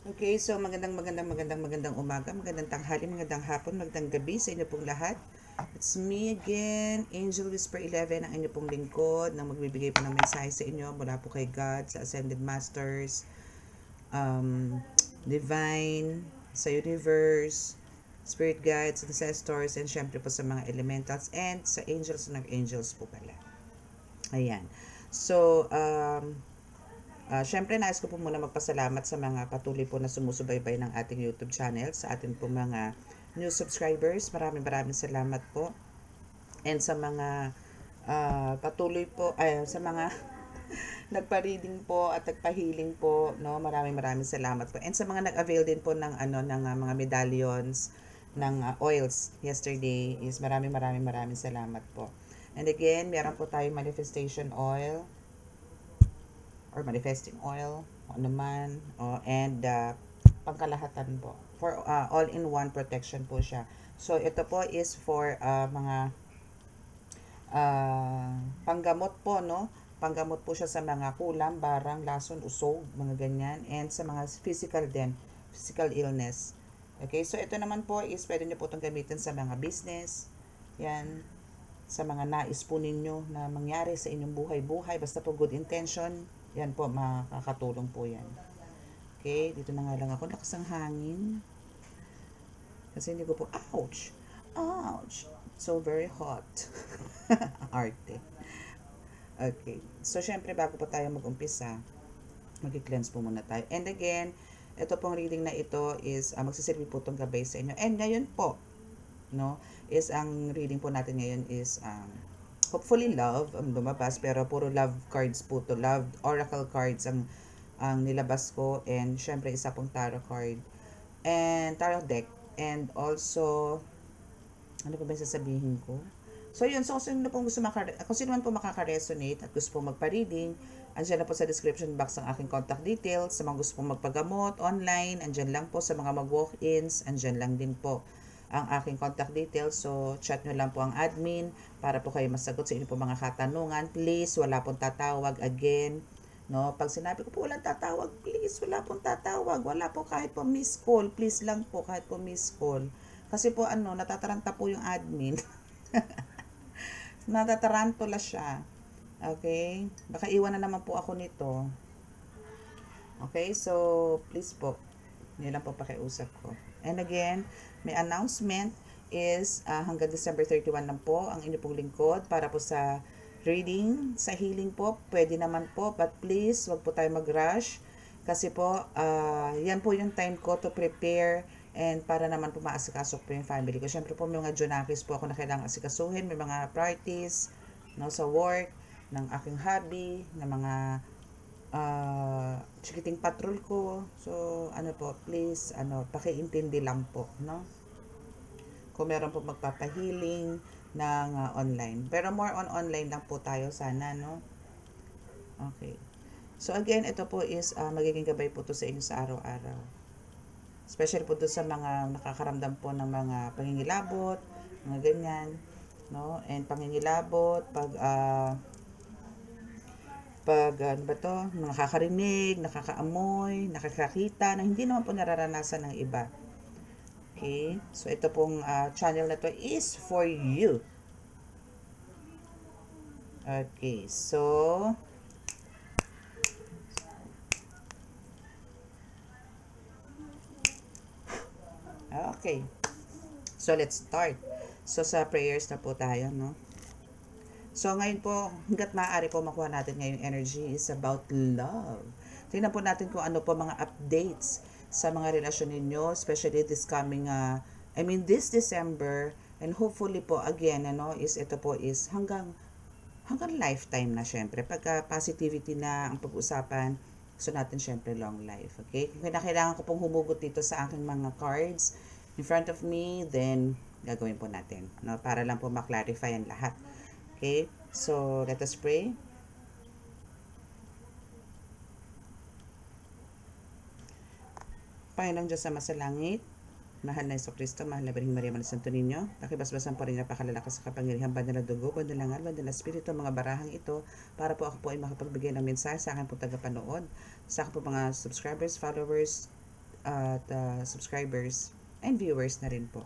Okay, so magandang umaga, magandang tanghali, magandang hapon, magandang gabi sa inyo pong lahat. It's me again, Angel Whisper 11, ang inyo pong lingkod na magbibigay po ng mensahe sa inyo mula po kay God, sa Ascended Masters, um, Divine, sa Universe, Spirit Guides, Ancestors, and syempre po sa mga elementals and sa angels and archangels po pala. Ayan. So, syempre, nais ko po muna magpasalamat sa mga patuloy po na sumusubaybay ng ating YouTube channel, sa ating po mga new subscribers. Maraming salamat po. And sa mga patuloy po, sa mga nagpa-reading po at nagpa-healing po, no? Maraming salamat po. And sa mga nag-avail din po ng mga medallions ng oils yesterday is maraming salamat po. And again, meron po tayong manifestation oil or manifesting oil, ano man, and pangkalahatan po. For all-in-one protection po siya. So, ito po is for mga panggamot po, no? Panggamot po siya sa mga kulam, barang, lason, usog, mga ganyan. And sa mga physical din, physical illness. Okay, so ito naman po is pwede nyo po itong gamitin sa mga business. Yan, sa mga nais po ninyo na mangyari sa inyong buhay-buhay, basta po good intention, yan po, makakatulong po yan. Okay, dito na nga lang ako, lakas ang hangin. Kasi hindi ko po, ouch! Ouch! So very hot. Arte. Okay, so syempre bago po tayo mag-umpisa, mag-cleanse po muna tayo. And again, ito pong reading na ito is magsisilbi po itong gabay sa inyo. And ngayon po, no, is ang reading po natin ngayon is hopefully love ang lumabas, pero puro love cards po to, love oracle cards ang nilabas ko, and syempre isa pong tarot card and tarot deck, and also ano pa ba sasabihin ko? So yun, so kung sino man po makaka-resonate at gusto pong magpa-reading, andyan na po sa description box ang aking contact details. Sa mga gusto pong magpagamot online, andyan lang po. Sa mga mag-walk-ins, andyan lang din po ang aking contact details. So, chat nyo lang po ang admin para po kayo masagot sa inyo po mga katanungan. Please, wala pong tatawag again. No, pag sinabi ko po walang tatawag, please, wala pong tatawag. Wala po kahit po miss call. Please lang po kahit po miss call. Kasi po natataranta po yung admin. Natatarantula siya. Okay? Baka iwan na naman po ako nito. Okay? So, please po. Yun lang po pakiusap ko. And again, may announcement is hanggang December 31 lang po ang inyo pong lingkod para po sa reading, sa healing po. Pwede naman po, but please, wag po tayo mag-rush. Kasi po, yan po yung time ko to prepare and para naman po maasikasok po yung family ko. Siyempre po may mga junakis po ako na kailangan asikasuhin, may mga parties, no, sa work, ng aking hobby, ng mga chikiting patrol ko. So, please, pakiintindi lang po, no? Kung meron po magpapahealing ng online. Pero more on online lang po tayo sana, no? Okay. So, again, ito po is magiging gabay po to sa inyo sa araw-araw. Especially po doon sa mga nakakaramdam po ng mga pangingilabot, mga ganyan, no? And pangingilabot, pag ano ba to, nakakarinig, nakakaamoy, nakakakita, na hindi naman po nararanasan ng iba. Okay? So, ito pong channel na to is for you. Okay, so, okay. So, let's start. So, sa prayers na po tayo, no? So, ngayon po, hanggat maaari po makuha natin ngayong energy is about love. Tingnan po natin kung ano po mga updates sa mga relasyon ninyo, especially this coming, this December, and hopefully po, again, is ito po is hanggang lifetime na syempre. Pagka positivity na ang pag-usapan, gusto natin syempre long life, okay? Kung kailangan ko pong humugot dito sa aking mga cards in front of me, then gagawin po natin, no? Para lang po maklarify ang lahat. Okay? So, let us pray. Panginoong Diyos sa masalangit, mahal na Jesucristo, mahal na Birheng Maria, mahal na Santo Niño, nakibasbasan po rin napakalalakas sa kapangyarihan, banal na dugo, banal na ngal, banal na espiritu, mga barahang ito, para po ako po ay makapagbigay ng mensahe sa akin po tagapanood, sa akin po mga subscribers, followers, at subscribers and viewers na rin po.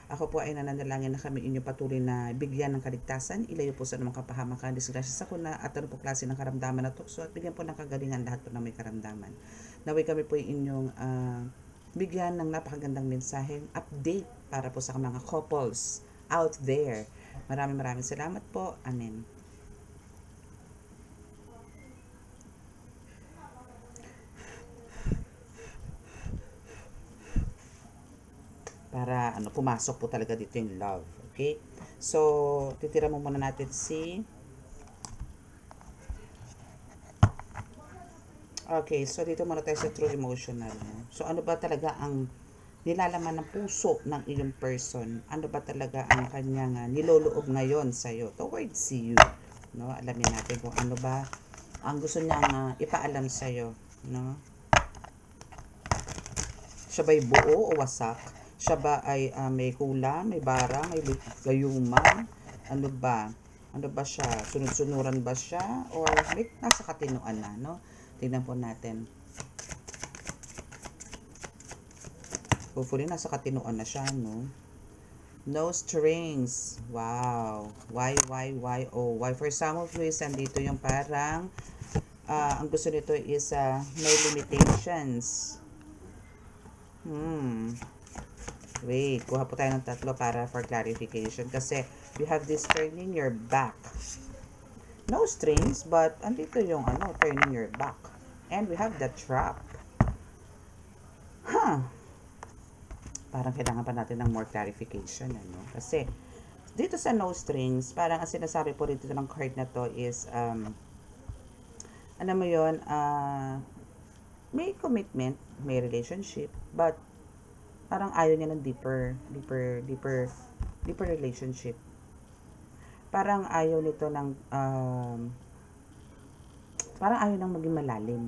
Ako po ay nananalangin na kami inyo patuloy na bigyan ng kaligtasan, ilayo po sa anumang kapahamakan, disgrasya sa kuna, at ano po klase ng karamdaman na tukso, at bigyan po ng kagalingan lahat po ng may karamdaman. Naway kami po inyong bigyan ng napakagandang mensaheng update para po sa mga couples out there. Maraming salamat po. Amen. Para pumasok po talaga dito yung love. Okay? So, titira mo muna natin si okay, so dito muna tayo sa true emotional. So, ano ba talaga ang nilalaman ng puso ng iyong person? Ano ba talaga ang kanyang niloloob ngayon sa'yo towards you? No? Alamin natin kung ano ba ang gusto niyang ipaalam sa'yo. No? Siya ba'y buo o wasak? Siya ba ay may kulang, may bara, may gayuma? Ano ba? Ano ba siya? Sunod-sunuran ba siya? Or may nasa katinuan na, no? Tingnan po natin. Hopefully, nasa katinuan na siya, no? No strings. Wow. Why? Oh, why? For some of you, andito yung parang ang gusto nito is may limitations. Wait, kuha po tayo ng tatlo para for clarification. Kasi, you have this turning your back. No strings, but andito yung turning your back. And we have the trap. Parang kailangan pa natin ng more clarification, Kasi, dito sa no strings, parang ang sinasabi po dito ng card na to is, mo yun, may commitment, may relationship, but parang ayaw niya ng deeper relationship. Parang ayaw nito ng parang ayaw nang maging malalim.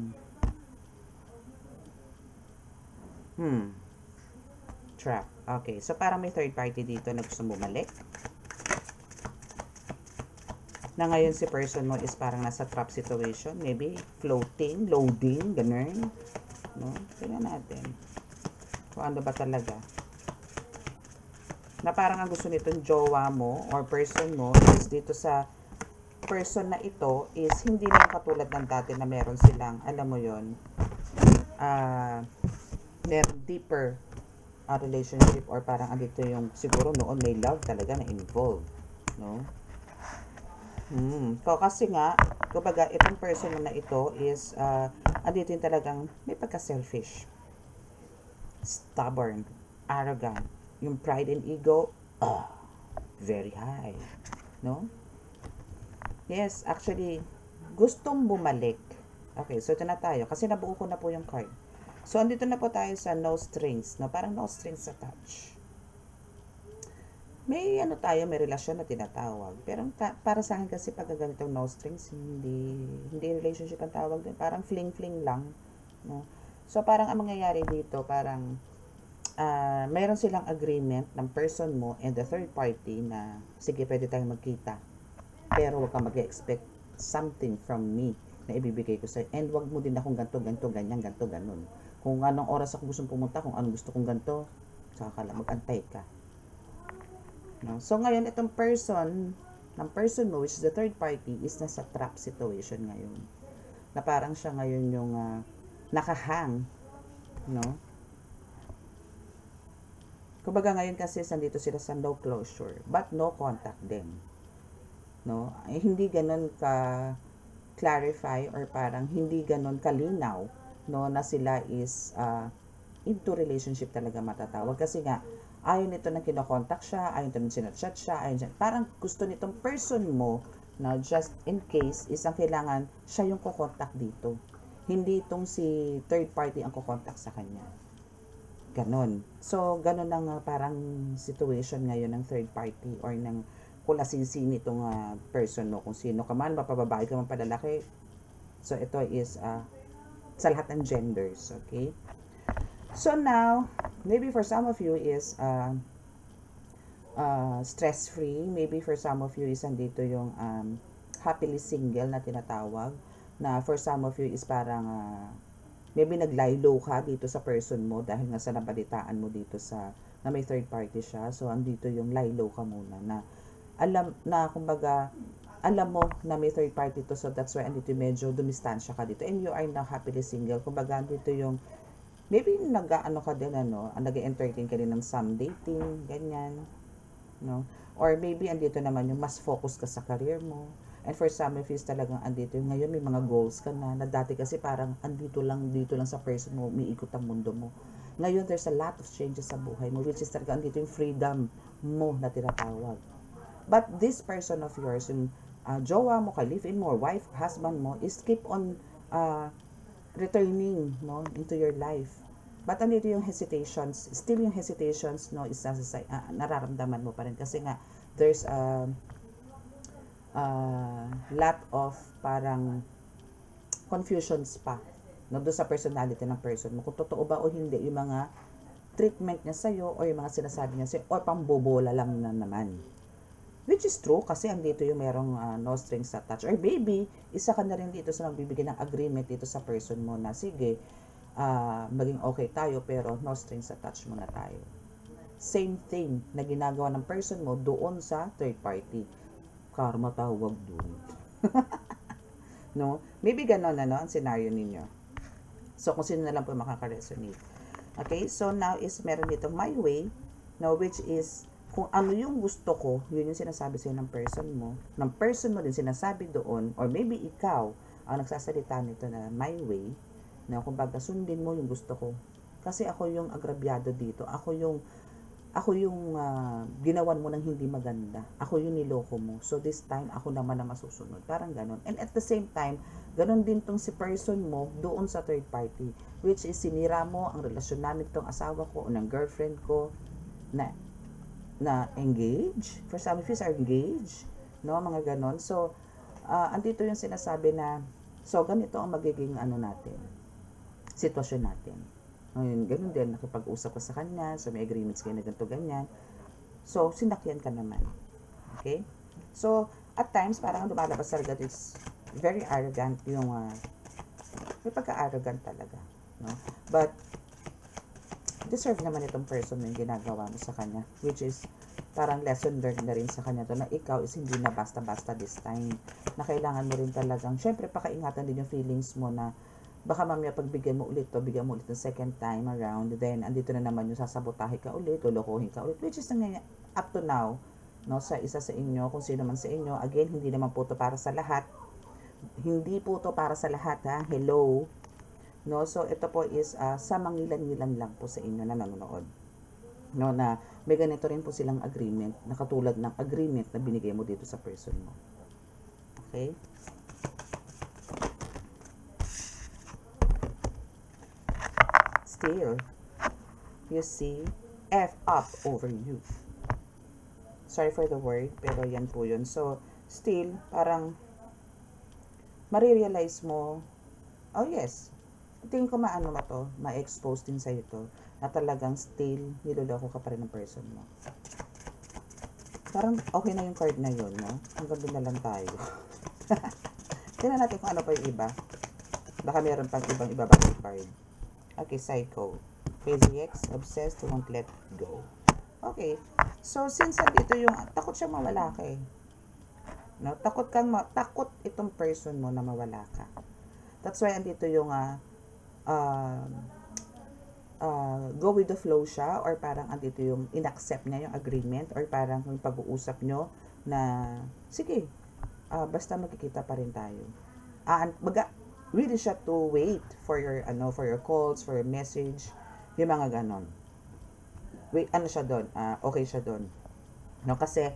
Trap. Okay, so parang may third party dito na gusto bumalik. Na ngayon si person mo is parang nasa trap situation, maybe floating, loading, ganun. No? Tingnan natin. Kung ano ba talaga. Na parang ang gusto nitong jowa mo or person mo is dito sa person na ito is hindi na katulad ng dati na meron silang, alam mo yon, meron deeper relationship or parang andito yung siguro noon may love talaga na involved. No? So, kasi nga, kumbaga, itong person na ito is andito yung talagang may pagka-selfish. Stubborn, arrogant, yung pride and ego, very high, no? Yes, actually, gustong bumalik. Okay, so ito na tayo, kasi nabuo ko na po yung card. So, andito na po tayo sa no strings, no? Parang no strings attached. May may relasyon na tinatawag. Pero para sa akin kasi pag ganitong no strings, hindi relationship ang tawag din. Parang fling-fling lang, no? So, parang ang mangyayari dito, parang mayroon silang agreement ng person mo and the third party na, sige, pwede tayong magkita. Pero huwag kang mag-expect something from me na ibibigay ko sa'yo. And huwag mo din akong ganito, ganyan, ganito, ganun. Kung anong oras ako gusto pumunta, kung anong gusto kong ganito, saka ka lang, mag-antay ka. No? So, ngayon, itong person mo, which is the third party, is nasa trap situation ngayon. Na parang siya ngayon yung nakahang, no? Kumbaga ngayon kasi sandito sila sa no closure, but no contact din. No? Hindi ganun ka clarify or parang hindi ganun kalinaw, no, na sila is into relationship talaga matatawag. Kasi nga, ayaw nito na kinokontak siya, ayaw nito na sinachat siya, parang gusto nitong person mo na just in case is ang kailangan siya yung kukontak dito. Hindi itong si third party ang kukontak sa kanya. Ganon. So, ganon ang parang situation ngayon ng third party or ng kulasisi nitong person mo. Kung sino ka man, mapababae ka man palalaki. So, ito is sa lahat ng genders. Okay? So, now, maybe for some of you is stress-free. Maybe for some of you is andito yung happily single na tinatawag. Na for some of you is parang maybe nag-lie low ka dito sa person mo dahil nga sa nabalitaan mo dito sa na may third party siya. So, andito yung lie low ka muna na alam na, kumbaga, alam mo na may third party to, so that's why andito medyo dumistansya ka dito and you are now happily single. Kumbaga, andito yung maybe nag-ano ka din, nag-entertain ka din ng some dating, ganyan, no? Or maybe andito naman yung mas focus ka sa career mo. And for some of you, talagang andito yung ngayon may mga goals ka na dati kasi parang andito lang, dito lang sa person mo, umiikot ang mundo mo. Ngayon, there's a lot of changes sa buhay mo, which is talaga andito yung freedom mo na tinatawag. But this person of yours, yung jowa mo, ka-live-in mo, or wife, husband mo, is keep on returning, no, into your life. But andito yung hesitations, still yung hesitations, no, is nararamdaman mo pa rin kasi nga there's a lot of parang confusions pa, no, doon sa personality ng person mo, kung totoo ba o hindi yung mga treatment niya sa'yo o yung mga sinasabi niya sa'yo o pambobola lang na naman. Which is true kasi andito yung merong no strings attached. Or maybe, isa ka na rin dito sa nagbibigay ng agreement dito sa person mo na sige, maging okay tayo pero no strings attached muna tayo. Same thing na ginagawa ng person mo doon sa third party. Karma tawag doon. No? Maybe ganon ang scenario ninyo. So, kung sino na lang po makaka-resonate. Okay? So, now is meron dito my way, no, which is kung ano yung gusto ko, yun yung sinasabi sa'yo ng person mo din sinasabi doon, or maybe ikaw ang nagsasalita nito na my way, na kumbaga sundin mo yung gusto ko. Kasi ako yung agrabyado dito, ako yung ginawan mo ng hindi maganda, ako yung niloko mo, so this time ako naman na masusunod, parang ganon. And at the same time, ganon din tong si person mo doon sa third party, which is sinira mo ang relasyon namin tong asawa ko o ng girlfriend ko na engage. For some of you are engaged, no, mga ganon. So, andito yung sinasabi na, so, ganito ang magiging natin, sitwasyon natin. Ngayon, ganun din, nakipag-usap ka sa kanya, so may agreements kayo na ganito, ganyan. So, sinakyan ka naman. Okay? So, at times, parang lumalabas talaga, it's very arrogant yung, may pagka-arrogant talaga, no? But, deserve naman itong person yung ginagawa mo sa kanya, which is parang lesson learned na rin sa kanya to, na ikaw is hindi na basta-basta this time, na kailangan mo rin talagang, syempre pakaingatan din yung feelings mo na baka mamaya pagbigyan mo ulit to, bigyan mo ulit ng second time around, then andito na naman yung sasabotahe ka ulit, lolokohin ka ulit, which is up to now, no, sa isa sa inyo, kung sino man sa inyo. Again, hindi naman po to para sa lahat, hindi po to para sa lahat, ha, hello. No, so ito po is sa mangilan-ngilan lang po sa inyo na nanonood. No, na may ganito rin po silang agreement, na katulad ng agreement na binigay mo dito sa person mo. Okay? Still, you see, F up over you. Sorry for the word, pero yan po yun. So, still, parang marirealize mo, oh yes, tingin ko maano mo to, ma-expose din sa'yo to, na talagang still, niloloko ka pa rin ng person mo. Parang okay na yung card na yun, no? Hanggang doon na lang tayo. Tingnan natin kung ano pa yung iba. Baka meron pang ibang ibabagay card. Okay, Psycho. Crazy Ex, Obsessed, Won't Let Go. Okay. So, since andito yung, takot siya mawala ka eh. No? Takot itong person mo na mawala ka. That's why andito yung go with the flow siya, or parang andito yung inaccept niya yung agreement, or parang yung pag-uusap nyo na sige, basta magkikita pa rin tayo. Really siya to wait for your calls, for your message, yung mga ganon. Wait, siya doon, okay siya doon. No, kasi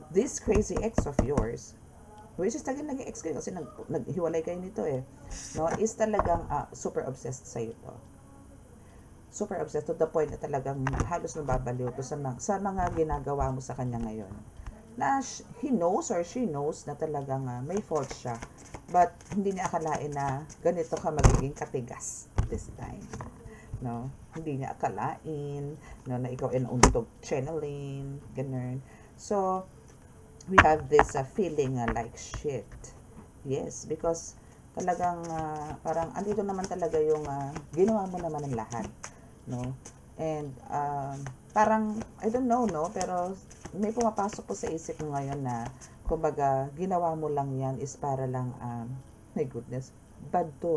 this crazy ex of yours, which is talagang naging ex kayo kasi naghiwalay kayo nito eh, no, is talagang super obsessed sa ito. Super obsessed to the point na talagang halos nababaliw to sa mga ginagawa mo sa kanya ngayon. Na he knows or she knows na talagang may fault siya. But hindi niya akalain na ganito ka magiging katigas this time. No? Hindi niya akalain, no, na ikaw inuuntog channeling, ganun. So, we have this feeling like shit. Yes, because Talagang parang andito naman talaga yung ginawa mo naman ng lahat, no? And parang I don't know, no, pero may pumapasok po sa isip mo ngayon na kumbaga ginawa mo lang yan is para lang my goodness, bad to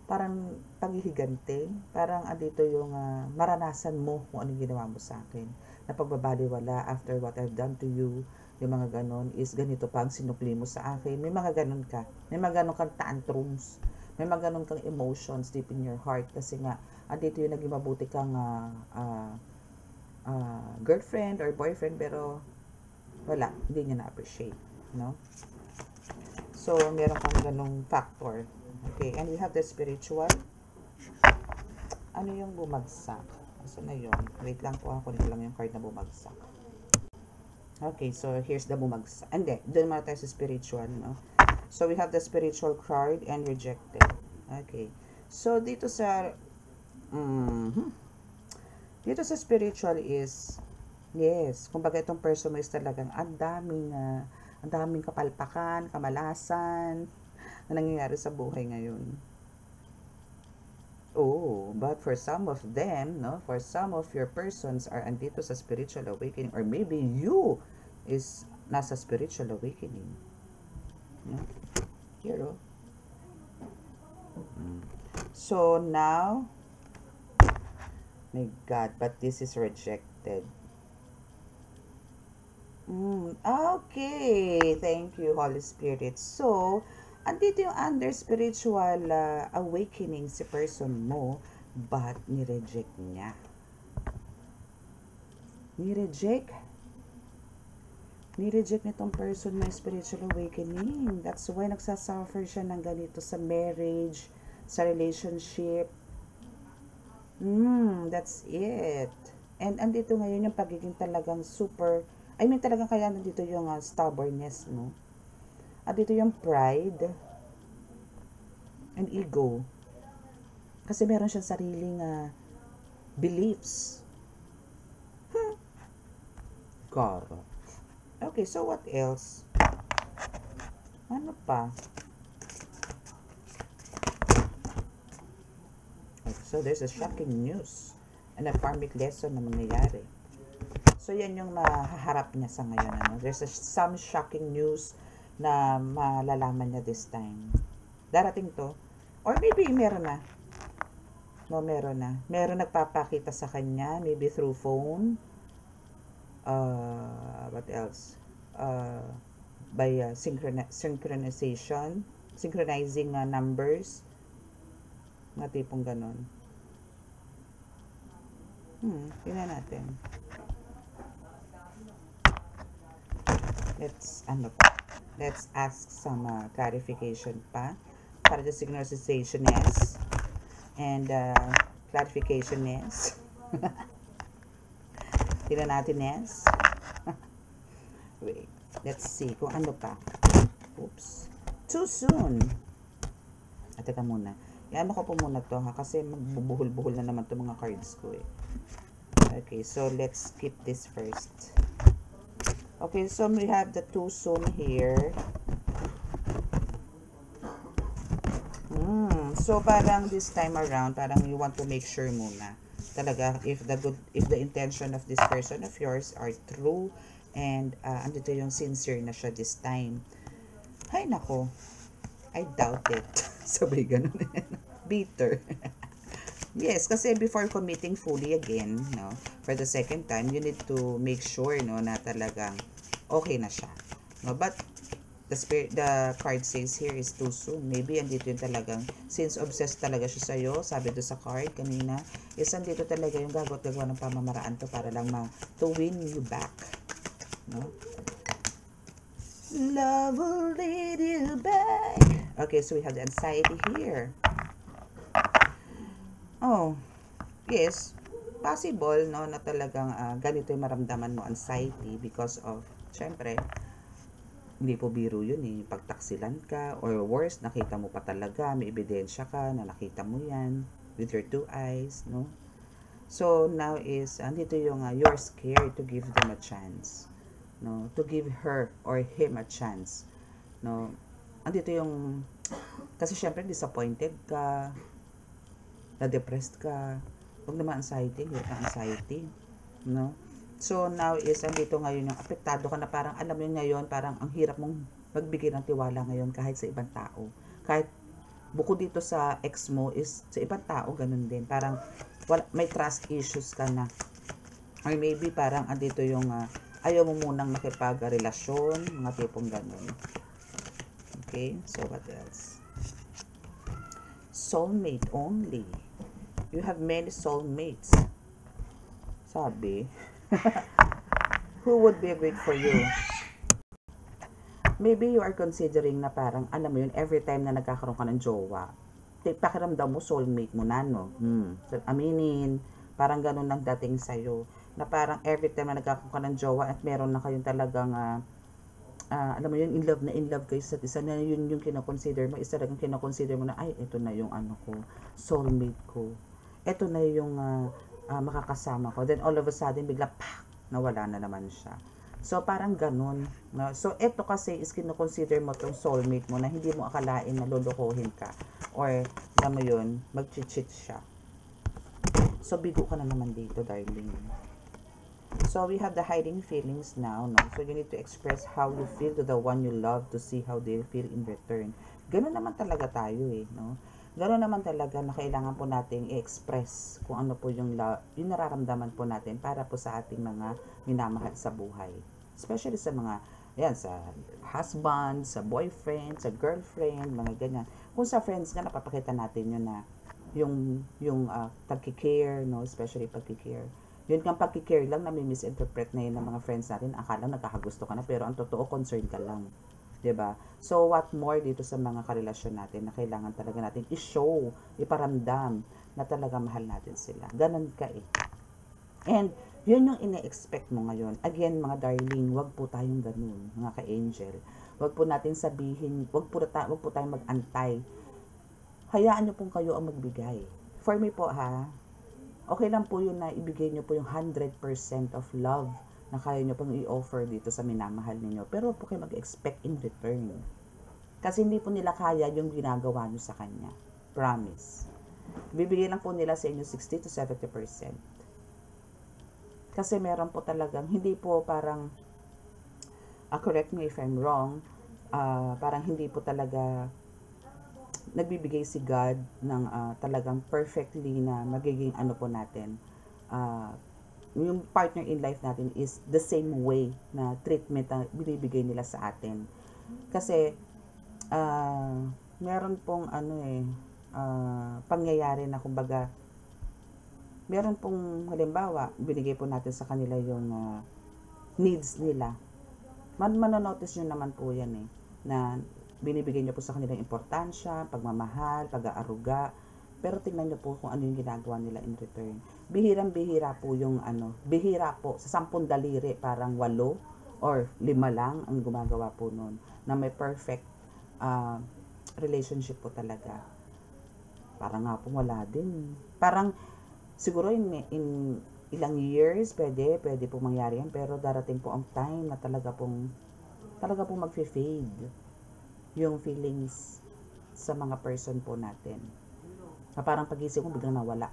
parang paghihigante, parang andito yung maranasan mo kung anong ginawa mo sa akin, na pagbabaliwala after what I've done to you, yung mga ganon is ganito pa ang sinukli mo sa akin, may mga ganon ka, may mga ganon kang tantrums, may mga ganon kang emotions deep in your heart kasi nga andito yung naging mabuti kang girlfriend or boyfriend pero wala, hindi niya na-appreciate, no? So, meron kang ganong factor. Okay, and we have the spiritual. Ano yung bumagsak? So na yun. Wait lang po, kunin ko lang yung card na bumagsak. Okay, so here's the bumagsak. Hindi, doon muna tayo sa spiritual, no? So, we have the spiritual card and rejected. Okay. So, dito sa dito sa spiritual is yes, kumbaga itong person mo is talagang ang daming kapalpakan, kamalasan na nangyayari sa buhay ngayon. Oh, but for some of them, no, for some of your persons are andito sa spiritual awakening, or maybe you is nasa spiritual awakening. No? Here, oh. So now, my God, but this is rejected. Okay, thank you, Holy Spirit. So, andito yung under spiritual awakening si person mo, but nireject niya. Nireject nitong person mo spiritual awakening. That's why nagsasuffer siya ng ganito sa marriage, sa relationship. That's it. And andito ngayon yung pagiging talagang super, I mean talagang kaya nandito yung stubbornness, no? Andito yung pride and ego. Kasi meron siyang sariling beliefs. God. Okay, so what else? Ano pa? Okay, so there's a shocking news and a karmic lesson na mangyayari. So yan yung mahaharap niya sa ngayon. Ano? There's some shocking news na malalaman niya this time. Darating to. Or maybe meron na. No, meron na. Meron nagpapakita sa kanya, maybe through phone. What else? By synchronization. Synchronizing numbers. Mga tipong ganon. Tingnan natin. Let's ask some clarification pa para the synchronization is and clarification is tingnan natin is wait, let's see kung ano pa. Oops, too soon. Teka muna, yan ko po muna to kasi magbubuhol-buhol na naman to mga cards ko eh. Okay, so let's skip this first. Okay, so we have the too soon here. So parang this time around, parang you want to make sure muna talaga if the intention of this person of yours are true and andito yung sincere na siya this time. Hay nako, I doubt it. Sabay ganun. Bitter. Yes, kasi before committing fully again, no, for the second time, you need to make sure, no, na talagang okay na siya. No, but the card says here is too soon. Maybe andito yung talagang, since obsessed talaga siya sa'yo, sabi doon sa card kanina, is andito talaga yung gagawa ng pamamaraan to para lang to win you back. No? Love will lead you back. Okay, so we have the anxiety here. Oh, yes, possible, no, na talagang ganito yung maramdaman mo, anxiety, because of, syempre, hindi po biro yun eh, pagtaksilan ka, or worse, nakita mo pa talaga, may ebidensya ka na nakita mo yan, with your two eyes, no? So, now is, andito yung, you're scared to give them a chance, no? To give her or him a chance, no? Andito yung, Kasi syempre disappointed ka, na-depressed ka, huwag naman anxiety, hirap ng anxiety, no? So, now is, andito ngayon yung apektado ka na parang, alam mo yun ngayon, parang ang hirap mong magbigay ng tiwala ngayon kahit sa ibang tao. Kahit bukod dito sa ex mo is sa ibang tao, ganun din. Parang may trust issues ka na. Or maybe parang andito yung ayaw mo munang makipag-relasyon, mga tipong ganun. Okay, so what else? Soulmate only. You have many soulmates. Sabi. Who would be great for you? Maybe you are considering na parang, alam mo yun, every time na nagkakaroon ka ng jowa, pakiramdam mo, soulmate mo na, no? So, aminin, parang ganun lang dating sa'yo. Na parang every time na nagkakaroon ka ng jowa at meron na kayong talagang, alam mo yun, in love kayo sa isa na yun yung kinoconsider mo, isa talagang kinoconsider mo na, ay, ito na yung ano ko, soulmate ko. Ito na yung makakasama ko. Then all of a sudden, bigla, nawala na naman siya. So, parang ganun. No? So, ito kasi is kinoconsider mo tong soulmate mo na hindi mo akalain na lulukuhin ka. Or, alam mo yun, mag-cheat siya. So, bigo ka na naman dito, darling. So, we have the hiding feelings now. No? So, you need to express how you feel to the one you love to see how they feel in return. Ganun naman talaga tayo eh. No? Gano'n naman talaga na kailangan po nating i-express kung ano po yung nararamdaman po natin para po sa ating mga minamahal sa buhay. Especially sa mga, yan, sa husband, sa boyfriend, sa girlfriend, mga ganyan. Kung sa friends nga, napapakita natin yun na yung pagkikare, no? Especially pagkikare. Yun kang pagkikare lang na may misinterpret na yun ng mga friends natin. Akala nagkakagusto ka na, pero ang totoo, concern ka lang. 'Di ba? So, what more dito sa mga karelasyon natin na kailangan talaga natin i-show, iparamdam na talaga mahal natin sila. Ganon ka eh. And, yun yung ine-expect mo ngayon. Again, mga darling, wag po tayong ganun, mga ka-angel. Wag po natin sabihin, wag po tayong mag-antay. Hayaan nyo pong kayo ang magbigay. For me po ha, okay lang po yun na ibigay nyo po yung 100% of love na kaya nyo pong i-offer dito sa minamahal ninyo. Pero huwag po kayo mag-expect in return. Kasi hindi po nila kaya yung ginagawa nyo sa kanya. Promise. Bibigay lang po nila sa inyo 60 to 70%. Kasi meron po talagang, hindi po parang, correct me if I'm wrong, parang hindi po talaga nagbibigay si God ng talagang perfectly na magiging ano po natin, yung partner in life natin is the same way na treatment na binibigay nila sa atin. Kasi, meron pong pangyayari na kumbaga, meron pong halimbawa, binigay po natin sa kanila yung needs nila. Manonotice nyo naman po yan eh, na binibigay nyo po sa kanila yung importansya, pagmamahal, pag-aaruga, pero tingnan nyo po kung ano yung ginagawa nila in return. Bihirang-bihira po yung bihira po, sa 10 daliri, parang 8 or 5 lang ang gumagawa po nun, na may perfect relationship po talaga. Parang nga po wala din. Parang, siguro in ilang years, pwede po mangyari yan, pero darating po ang time na talaga pong mag-fade yung feelings sa mga person po natin. Na parang pag-isip mo, biglang nawala.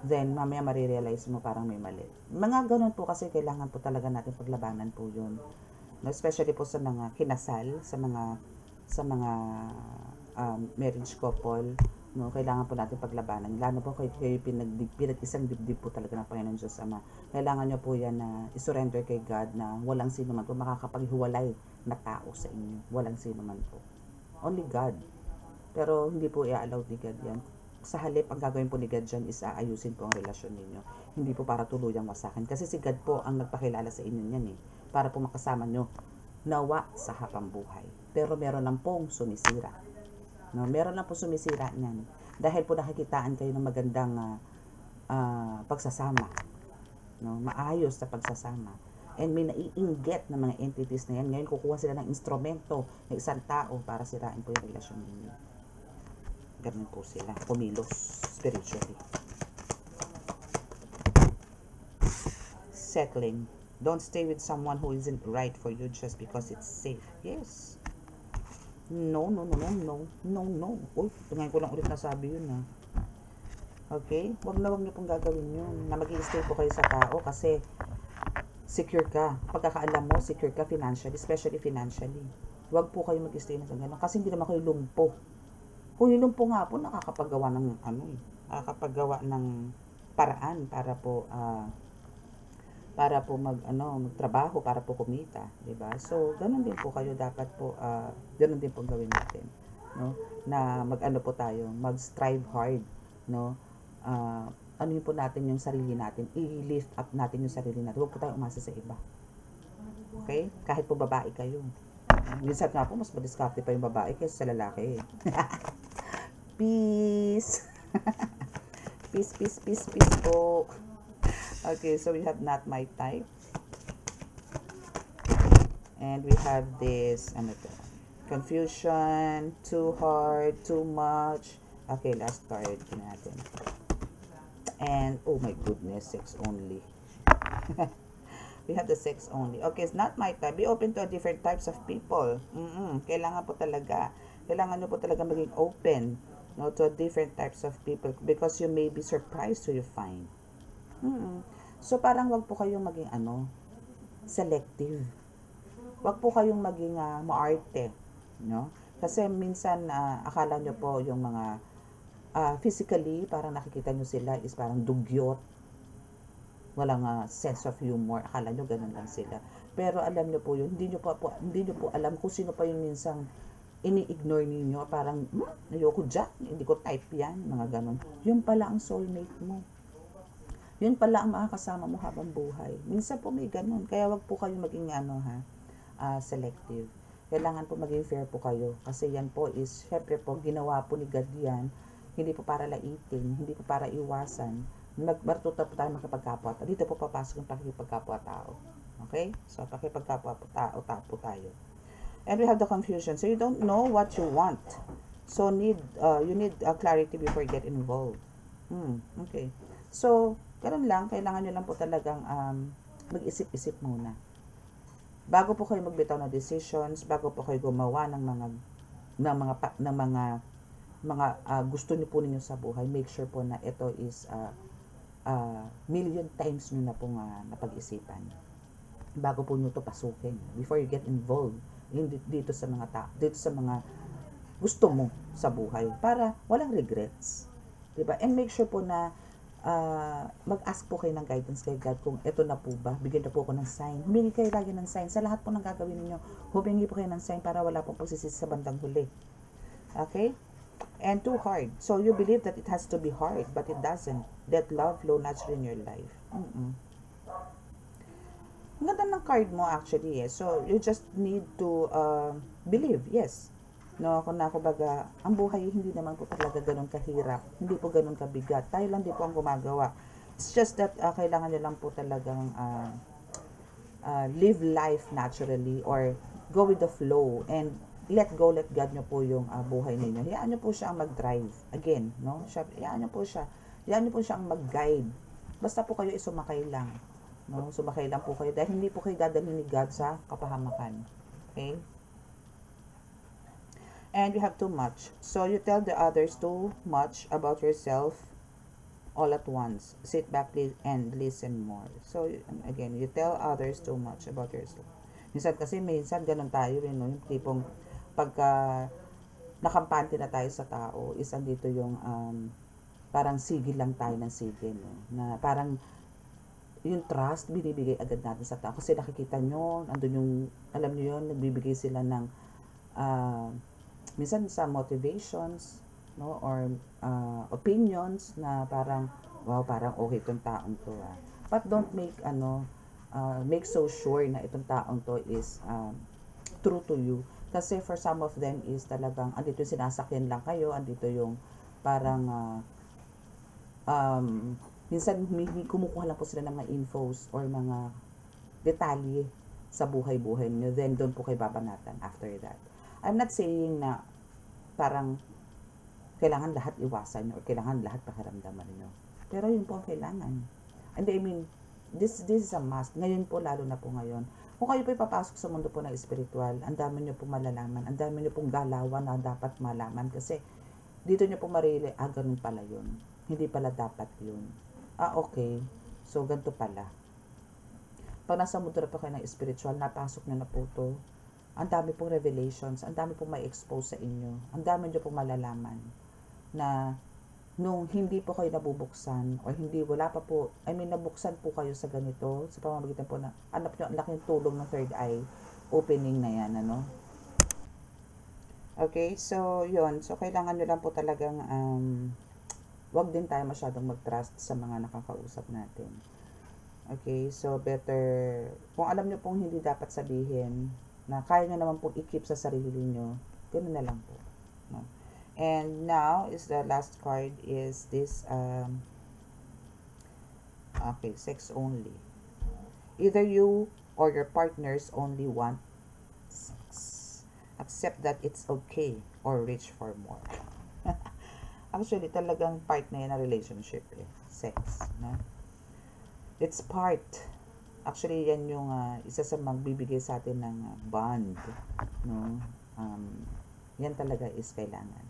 Then, mamaya marirealize mo parang may mali. Mga ganun po kasi kailangan po talaga natin paglabanan po yun. No, especially po sa mga kinasal, sa mga marriage couple, no, kailangan po natin paglabanan. Lalo po kayo pinag-isang dibdib po talaga ng Panginoon Diyos Ama. Kailangan nyo po yan na isurrender kay God na walang sino man po makakapaghiwalay na tao sa inyo. Walang sino man po. Only God. Pero hindi po i-allow ni God yan. Sa halip, ang gagawin po ni God dyan is aayusin po ang relasyon ninyo. Hindi po para tuluyang wasakin. Kasi si God po ang nagpakilala sa inyo yan eh. Para po makasama nyo nawa sa hapang buhay. Pero meron lang pong sumisira. No? Meron lang pong sumisira niyan. Dahil po nakikitaan kayo ng magandang pagsasama. No? Maayos na pagsasama. And may naiinggit na mga entities na yan. Ngayon, kukuha sila ng instrumento ng isang tao para sirain po yung relasyon ninyo. Ganun po sila. Kumilos spiritually. Settling. Don't stay with someone who isn't right for you just because it's safe. Yes. No, no, no, no, no, no, no. Uy, tungayin ko lang ulit nasabi yun, ha. Okay? Huwag niyo pong gagawin yun. Na mag-i-stay po kayo sa tao kasi secure ka. Pagkakaalam mo, secure ka financially, especially financially. Huwag po kayo mag-stay na sa ganun. Kasi hindi naman kayo lumpo. Kung yung lumpo nga po, nakakapagawa ng nakakapagawa ng paraan para po magtrabaho, para po kumita, 'di ba? So, ganun din po kayo dapat po ganun din po gawin natin, no? Na mag-ano po tayo, mag-strive hard, no? Ano yun po natin yung sarili natin, i-lift up natin yung sarili natin. Huwag po tayong umasa sa iba. Okay? Kahit po babae kayo. Minsan nga po, mas madiskarte pa yung babae kaysa sa lalaki. Peace! Peace, peace, peace, peace po. Okay, so we have not my type. And we have this, confusion, too hard, too much. Okay, last card natin. And, oh my goodness, sex only. We have the sex only. Okay, it's not my type. Be open to different types of people. Kailangan po talaga. Kailangan nyo po talaga maging open, no, to different types of people because you may be surprised who you find. So, parang wag po kayong maging selective. Wag po kayong maging maarte, no? Kasi minsan akala nyo po yung mga physically, parang nakikita nyo sila is parang dugyot, walang sense of humor. Akala nyo ganun lang sila. Pero alam nyo po yun, hindi nyo po alam kung sino pa yung minsang ini-ignore ninyo. Parang, ayoko dyan, hindi ko type yan, mga ganun. Yun pala ang soulmate mo. Yun pala ang makakasama mo habang buhay. Minsan po may ganun. Kaya wag po kayo maging selective. Kailangan po maging fair po kayo. Kasi yan po is, syempre po, ginawa po ni God yan. Hindi po para laitin, hindi po para iwasan. Matuto po tayo makipagkapwa. Dito po papasok yung pakipagkapwa-tao. Okay? So, pakipagkapwa-tao po tayo. And we have the confusion. So, you don't know what you want. So, you need clarity before you get involved. Okay. So, ganun lang. Kailangan nyo lang po talagang mag-isip-isip muna. Bago po kayo magbitaw ng decisions, bago po kayo gumawa ng mga gusto niyo po ninyo sa buhay, make sure po na ito is million times nyo na pong napag-isipan. Bago po nyo ito pasukin. Before you get involved dito sa mga gusto mo sa buhay. Para walang regrets. Diba? And make sure po na mag-ask po kayo ng guidance kay God kung ito na po ba, bigyan na po ako ng sign. Humingi kayo lagi ng sign. Sa lahat po ng gagawin ninyo, humingi po kayo ng sign para wala pong pagsisisi sa bandang huli. Okay? And too hard. So, you believe that it has to be hard, but it doesn't. Let love flow naturally in your life. Ang ganda ng card mo actually. So, you just need to believe. Yes. No, kumbaga, ang buhay hindi naman po talaga ganun kahirap. Hindi po ganun kabigat. Tayo lang din po ang gumagawa. It's just that kailangan nyo lang po talagang live life naturally or go with the flow and let God nyo po yung buhay ninyo. Hayaan nyo po siya ang mag-drive. Again, no? Hayaan nyo po siya ang mag-guide. Basta po kayo isumakay lang. No? Sumakay lang po kayo dahil hindi po kayo dadalhin ni God sa kapahamakan. Okay? And you have too much. So, you tell the others too much about yourself all at once. Sit back and listen more. So, again, you tell others too much about yourself. Minsan ganun tayo, no? Yung tipong pagka nakampante na tayo sa tao, is andito yung parang sigil lang tayo ng sigil. No? Na parang yung trust, binibigay agad natin sa tao. Kasi nakikita nyo, andun yung, alam nyo yun, nagbibigay sila ng minsan sa motivations, no, or opinions na parang wow, parang okay itong taong to. But don't make make so sure na itong taong to is true to you. Kasi for some of them is talagang andito yung sinasakyan lang kayo, andito yung parang minsan kumukuha lang po sila ng mga infos or mga detalye sa buhay-buhay niyo. Then doon po kayo babanatan after that. I'm not saying na parang kailangan lahat iwasan nyo or kailangan lahat pakiramdaman nyo. Pero yun po ang kailangan. And I mean, this is a must. Ngayon po, lalo na po ngayon. Kung kayo po ipapasok sa mundo po ng spiritual, ang dami nyo po malalaman, ang dami nyo pong galawan na dapat malaman kasi dito nyo po marili, ganun pala yun. Hindi pala dapat yun. Okay. So, ganito pala. Pag nasa mundo na po kayo ng spiritual, napasok nyo na po to. Ang dami pong revelations, ang dami pong may expose sa inyo, ang dami nyo pong malalaman na nung hindi po kayo nabubuksan or hindi wala pa po, nabuksan po kayo sa ganito, sa pamamagitan po na, anak nyo, ang laking tulong ng third eye opening na yan, ano? Okay, so, yun. So, kailangan nyo lang po talagang, wag din tayo masyadong mag-trust sa mga nakakausap natin. Okay, so, better, kung alam nyo pong hindi dapat sabihin, na kaya nyo naman pong i-keep sa sarili nyo, ganoon na lang po. No? And now, is the last card is this, okay, sex only. Either you or your partners only want sex. Accept that it's okay or reach for more. Actually, talagang part na yan na relationship sex. No? It's part. Actually, yan yung isa sa magbibigay sa atin ng bond. No? Yan talaga is kailangan.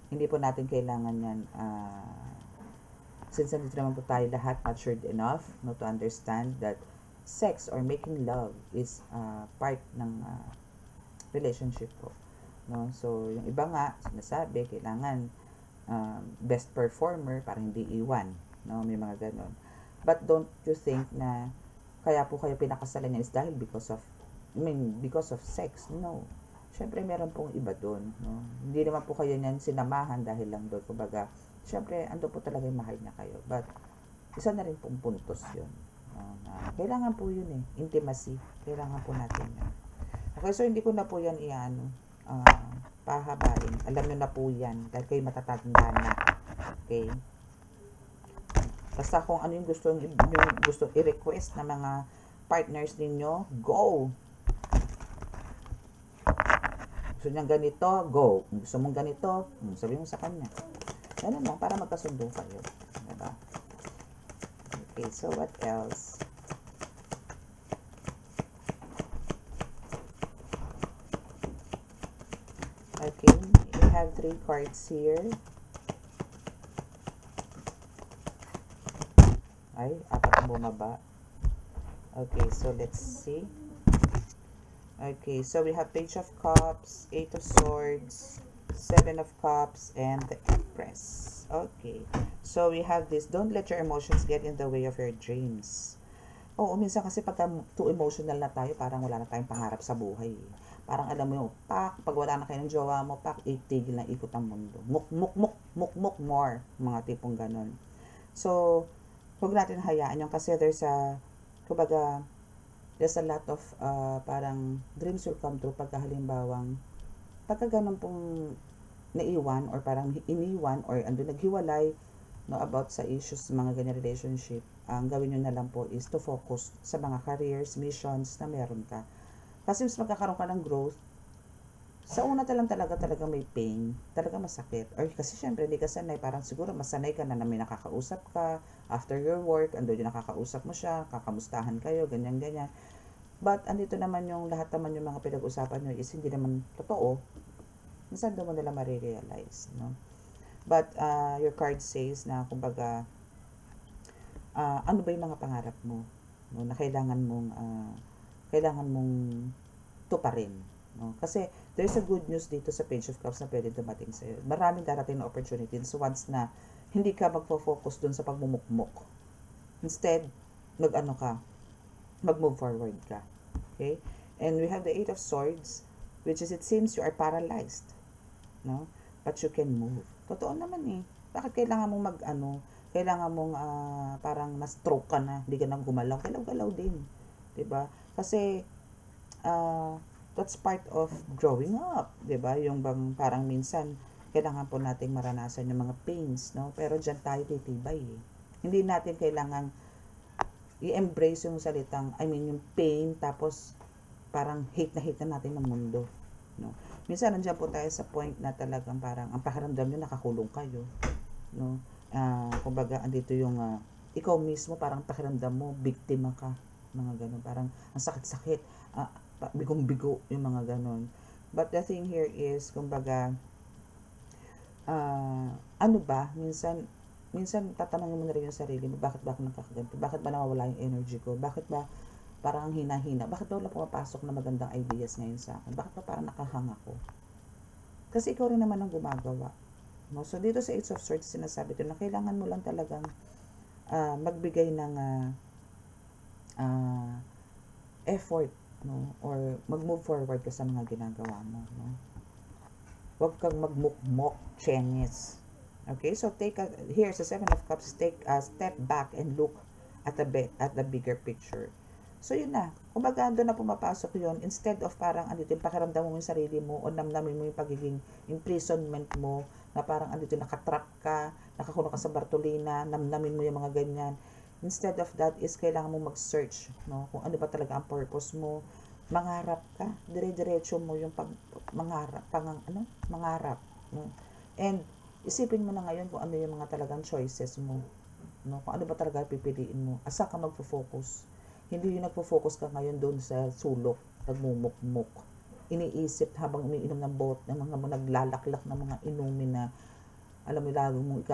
Hindi po natin kailangan yan, since nandito naman po tayo lahat matured enough to understand that sex or making love is part ng relationship po. No? So, yung iba nga, sinasabi, kailangan best performer para hindi iwan. No? May mga ganon. But don't you think na kaya po kayo pinakasalan niya is dahil because of sex? No. Siyempre, meron pong iba doon. No? Hindi naman po kayo niyan sinamahan dahil lang doon. Kumbaga, siyempre, ando po talaga yung mahal niya kayo. But, isa na rin pong puntos yun. Kailangan po yun intimacy. Kailangan po natin yan. Okay, so hindi ko na po yan pahabain. Alam nyo na po yan. Dahil kayo matatanda na. Okay? Basta kung ano yung gusto i-request na mga partners ninyo, go! Gusto niyang ganito, go. Kung gusto mong ganito, sabihin mo sa kanya. Ganun lang, para magkasundo kayo. Diba? Okay, so what else? Okay, we have 3 cards here. Ay, 4 ang bumaba. Okay, so let's see. Okay, so we have Page of Cups, 8 of Swords, 7 of Cups, and the Empress. Okay, so we have this, don't let your emotions get in the way of your dreams. Oo, minsan kasi pagka too emotional na tayo, parang wala na tayong pangarap sa buhay. Parang alam mo yung, pag wala na kayo ng jowa mo, itigil na ikot ang mundo. Muk more, mga tipong ganon. So, huwag natin hayaan yung kasi there's a lot of parang dreams will come true pagka halimbawang pagka ganun pong naiwan or parang iniwan or naghiwalay about sa issues mga ganyan relationship. Ang gawin nyo na lang po is to focus sa mga careers, missions na meron ka. Kasi mas magkakaroon ka ng growth. Sa una talaga may pain, talaga masakit. Or kasi syempre, hindi ka sanay, parang siguro masanay ka na may nakakausap ka, after your work, andun yung nakakausap mo siya, kakamustahan kayo, ganyan. But, andito naman yung lahat naman yung mga pinag-usapan nyo is hindi naman totoo. Minsan doon mo nila marirealize, no? But, your card says na, kumbaga, ano ba yung mga pangarap mo, no? Na kailangan mong tuparin, no? Kasi, there's a good news dito sa Page of Cups na pwede dumating sa'yo. Maraming darating na opportunities once na hindi ka magfo-focus dun sa pagmumukmok. Instead, mag-move forward ka. Okay? And we have the 8 of Swords, which is it seems you are paralyzed. No? But you can move. Totoo naman Bakit kailangan mong kailangan mong parang na-stroke ka na, hindi ka nang gumalaw, galaw-galaw din. Diba? Kasi, that's part of growing up, 'di ba? Yung bang parang minsan kailangan po nating maranasan yung mga pains, no? Pero diyan tayo titibay. Hindi natin kailangang i-embrace yung salitang, yung pain tapos parang hate na natin ng mundo, no? Minsan nandiyan po tayo sa point na talagang parang ang pakiramdam niyo nakakulong kayo, no? Kumbaga andito yung ikaw mismo parang pakiramdam mo, biktima ka, mga ganun. Parang ang sakit-sakit, bigong-bigo yung mga ganun. But the thing here is, kumbaga, ano ba, minsan tatanungin mo na rin yung sarili mo, bakit ba ako nagkakaganito? Bakit ba nawawala yung energy ko? Bakit ba parang ang hina-hina? Bakit ba wala pumapasok na magandang ideas ngayon sa akin? Bakit ba parang nakahang ako? Kasi ikaw rin naman ang gumagawa. No? So, dito sa Eight of Swords, sinasabi ko na kailangan mo lang talagang magbigay ng effort, no? Or mag-move forward ka sa mga ginagawa mo, no? Huwag kang magmukmok, Chinese. Okay, so here's the Seven of Cups, take a step back and look at the bigger picture. So yun na, kumbaga doon na pumapasok yun, instead of parang andito yung pakiramdam mo yung sarili mo o namnamin mo yung pagiging imprisonment mo, na parang andito nakatrap ka, nakakulong ka sa Bartolina, namnamin mo yung mga ganyan. Instead of that is kailangan mo mag-search, no, kung ano ba talaga ang purpose mo. Mangarap ka, dire-diretso mo yung mangarap, no? And isipin mo na ngayon kung ano yung mga talagang choices mo, no? Kung ano ba talaga pipiliin mo, asa ka magfo-focus. Hindi yung nagfo-focus ka ngayon doon sa sulok, nagmumukmuk, iniisip habang umiinom ng ng mga naglalaklak ng mga inumin na alam mo lalo mong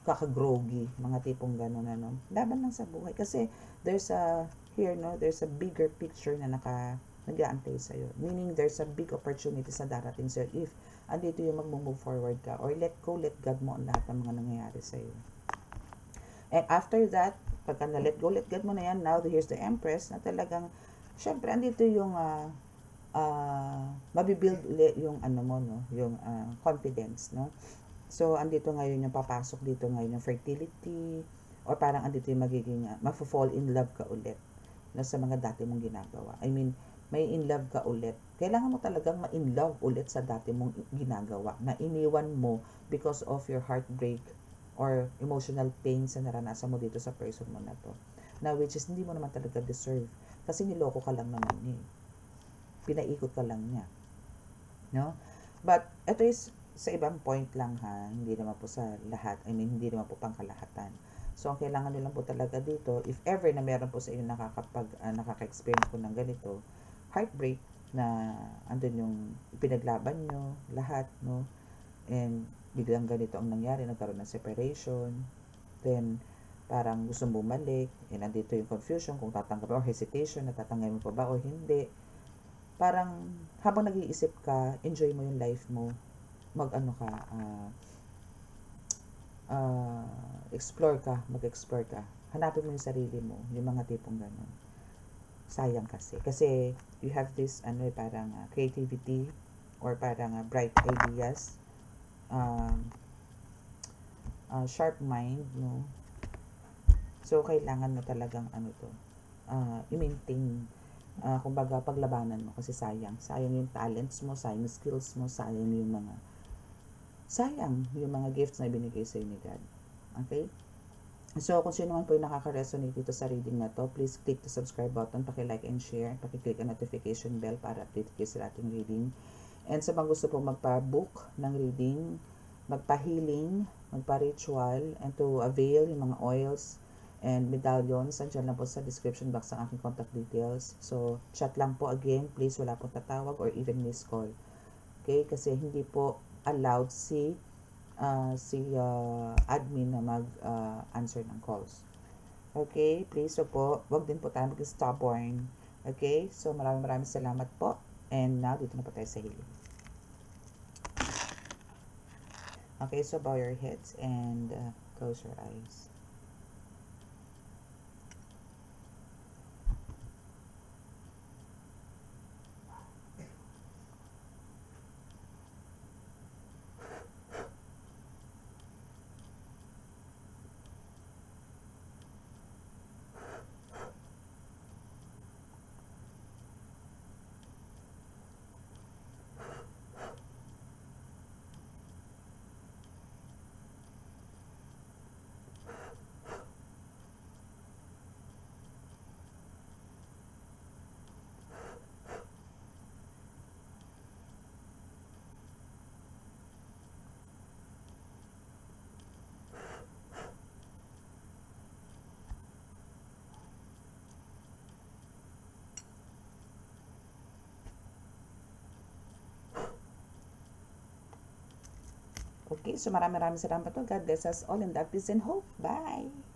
kakagrogi, mga tipong gano'n, ano. Laban lang sa buhay kasi there's a bigger picture na nag-aantay sa'yo. Meaning there's a big opportunity sa darating sa'yo if andito yung mag-move forward ka or let God mo ang lahat ng mga nangyayari sa'yo. And after that, pagka na-let God mo na yan, now here's the Empress na talagang, syempre, andito yung mabibuild ulit yung ano mo, no? Yung confidence, no? So, andito ngayon yung papasok dito ngayon yung fertility or parang andito yung magiging mafo-fall in love ka ulit na sa mga dati mong ginagawa. I mean, may in love ka ulit. Kailangan mo talagang ma-in love ulit sa dati mong ginagawa na iniwan mo because of your heartbreak or emotional pain sa naranasan mo dito sa person mo na to. Na which is hindi mo naman talaga deserve. Kasi niloko ka lang naman niya. Pinaikot ka lang niya. No? But, ito is sa ibang point lang ha. Hindi naman po sa lahat. I mean, hindi naman po pangkalahatan. So, ang kailangan nyo lang po talaga dito, if ever na meron po sa inyo nakaka-experience po ng ganito, heartbreak na andun yung pinaglaban nyo, lahat, no? And biglang ganito ang nangyari, nagkaroon ng separation, then parang gusto bumalik, and andito yung confusion kung tatanggap or hesitation, natatangay mo pa ba o hindi. Parang habang nag-iisip ka, enjoy mo yung life mo, mag-explore ka. Hanapin mo yung sarili mo, yung mga tipong ganun. Sayang kasi. Kasi you have this, parang creativity or parang bright ideas, sharp mind, no? So, kailangan mo talagang i-maintain, kumbaga, paglabanan mo kasi sayang yung talents mo, sayang yung skills mo, sayang yung mga gifts na binigay sa ni God. Okay? So, kung sino man po yung nakaka-resonate dito sa reading na to, please click the subscribe button, paki-like and share, paki-click ang notification bell para update kayo sa ating reading. And sa mga gusto po magpa-book ng reading, magpa-healing, magpa-ritual, and to avail yung mga oils and medallions, andyan lang po sa description box ang aking contact details. So, chat lang po again, please, wala po tatawag or even miss call. Okay? Kasi hindi po allowed si admin na mag-answer ng calls. Okay? Please, so po, wag din po tayo mag-stubborn. Okay? So, maraming salamat po. And now, dito na po tayo sa healing. Okay, so bow your heads and close your eyes. Okay, so maraming salamat po. God bless us all and that peace and hope. Bye!